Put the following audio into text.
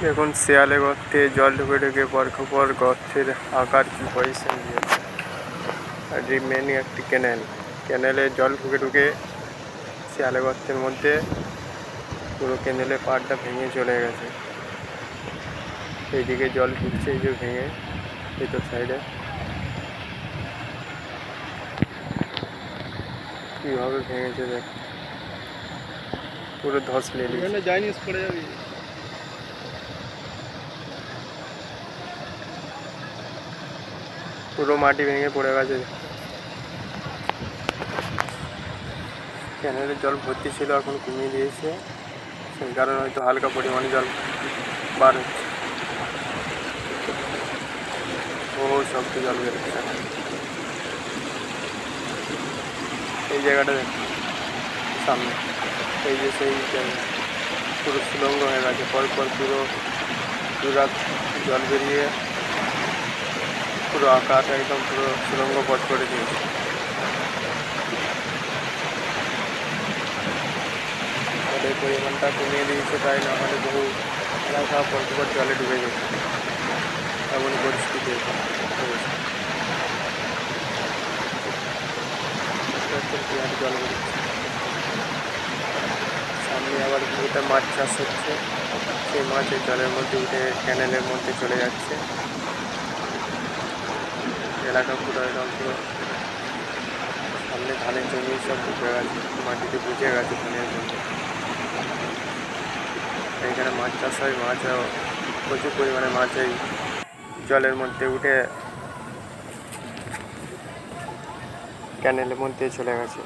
দেখুন শেয়ালে গর্তে জল ঢুকে ঢুকে পর গর্তের আকার কি পজিশন দিয়েছে। আর মেন একটি ক্যানেলে জল ঢুকে ঢুকে শেয়ালে গর্তের মধ্যে পুরো ক্যানেলের পাড়টা ভেঙে চলে গেছে। এইদিকে জল ঢুকছে এই যে ভেঙে ভিতর সাইডে কিভাবে ভেঙেছে দেখ, পুরো ধস নিয়ে যায়নি, পড়ে যাবি। পুরো মাটি ভেঙে পড়ে গেছে। ক্যানেলের জল ভর্তি ছিল, এখন কমিয়ে দিয়েছে, সেই কারণে হয়তো হালকা পরিমাণে জল বার হচ্ছে। ও শক্ত জল বেরোচ্ছে। এই জায়গাটা দেখ সামনে, এই যে সেই পুরো সুলঙ্গ হয়ে গেছে। পরপর পুরো দুরাত জল বেরিয়ে পুরো আকাশ একদম পুরো সুলঙ্গ পথ করে দিয়েছে। এই পরিমাণটা কমিয়ে দিয়েছে, তাই না হলে বহু এলাকা পরপর জলে ডুবে যেত, এমন পরিস্থিতি হয়েছে। জল বেরোচ্ছে সামনে, আবার এটা মাছ চাষ হচ্ছে, সেই মাছের জলের মধ্যে উঠে ক্যানেলের মধ্যে চলে যাচ্ছে। এলাকা পুরো একদম পুরো সামনে ধানের জমি সব ডুবে গেছে, মাটিতে বুঝে গেছে ধানের জমি। এখানে মাছ চাষ হয়, মাছ প্রচুর পরিমাণে মাছ এই জলের মধ্যে উঠে ক্যানেলের মধ্যে চলে গেছে।